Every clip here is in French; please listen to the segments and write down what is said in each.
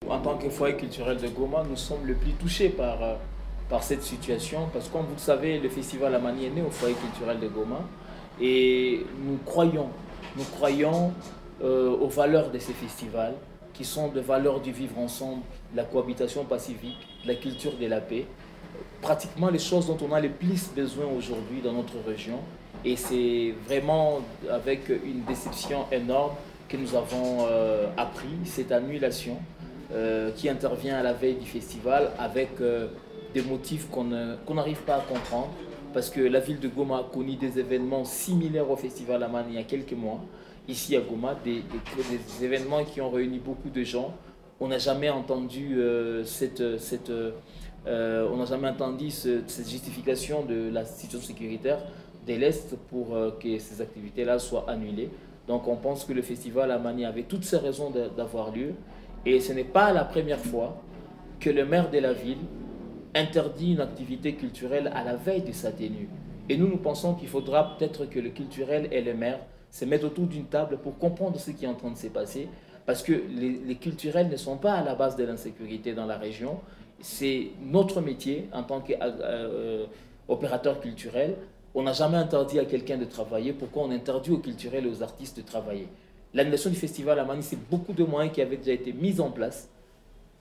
En tant que foyer culturel de Goma, nous sommes le plus touchés par cette situation parce que, comme vous le savez, le festival Amani est né au foyer culturel de Goma et nous croyons aux valeurs de ces festivals qui sont des valeurs du vivre ensemble, de la cohabitation pacifique, de la culture de la paix. Pratiquement les choses dont on a le plus besoin aujourd'hui dans notre région, et c'est vraiment avec une déception énorme que nous avons appris cette annulation qui intervient à la veille du festival avec des motifs qu'on n'arrive pas à comprendre parce que la ville de Goma a connu des événements similaires au festival Amani il y a quelques mois. Ici à Goma, des événements qui ont réuni beaucoup de gens. On n'a jamais entendu on n'a jamais entendu cette justification de la situation sécuritaire de l'Est pour que ces activités-là soient annulées. Donc on pense que le festival Amani avait toutes ses raisons d'avoir lieu. Et ce n'est pas la première fois que le maire de la ville interdit une activité culturelle à la veille de sa tenue. Et nous pensons qu'il faudra peut-être que le culturel et le maire se mettent autour d'une table pour comprendre ce qui est en train de se passer. Parce que les culturels ne sont pas à la base de l'insécurité dans la région. C'est notre métier en tant qu'opérateur culturel. On n'a jamais interdit à quelqu'un de travailler. Pourquoi on interdit aux culturels et aux artistes de travailler? L'annulation du festival Amani, c'est beaucoup de moyens qui avaient déjà été mis en place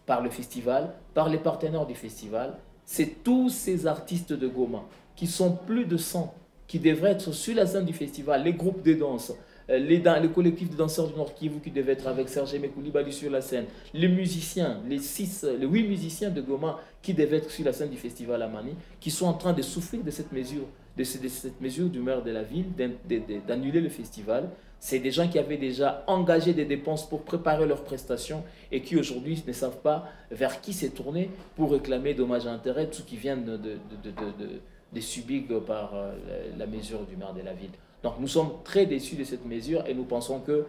par le festival, par les partenaires du festival. C'est tous ces artistes de Goma, qui sont plus de 100, qui devraient être sur la scène du festival, les groupes de danse, les collectifs de danseurs du Nord Kivu qui devaient être avec Serge Mekoulibaly sur la scène, les musiciens, les 8 musiciens de Goma qui devaient être sur la scène du festival Amani, qui sont en train de souffrir de cette mesure, du maire de la ville d'annuler le festival. C'est des gens qui avaient déjà engagé des dépenses pour préparer leurs prestations et qui aujourd'hui ne savent pas vers qui s'est tourné pour réclamer dommages à intérêts, tout ce qui vient de subir par la mesure du maire de la ville. Donc nous sommes très déçus de cette mesure et nous pensons que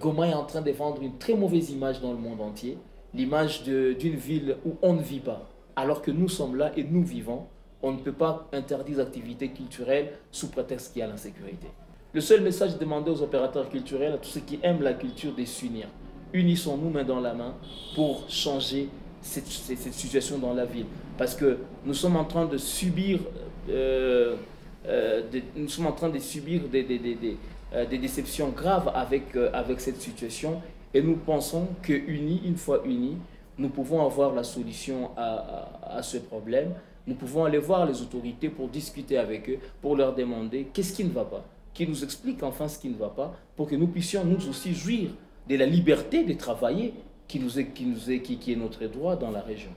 Goma est en train de vendre une très mauvaise image dans le monde entier, l'image d'une ville où on ne vit pas, alors que nous sommes là et nous vivons. On ne peut pas interdire les activités culturelles sous prétexte qu'il y a l'insécurité. Le seul message demandé aux opérateurs culturels, à tous ceux qui aiment la culture, de s'unir. Unissons-nous main dans la main pour changer cette situation dans la ville. Parce que nous sommes en train de subir, des déceptions graves avec cette situation. Et nous pensons qu'unis, une fois unis, nous pouvons avoir la solution à ce problème. Nous pouvons aller voir les autorités pour discuter avec eux, pour leur demander qu'est-ce qui ne va pas, qu'ils nous expliquent enfin ce qui ne va pas, pour que nous puissions nous aussi jouir de la liberté de travailler qui est notre droit dans la région.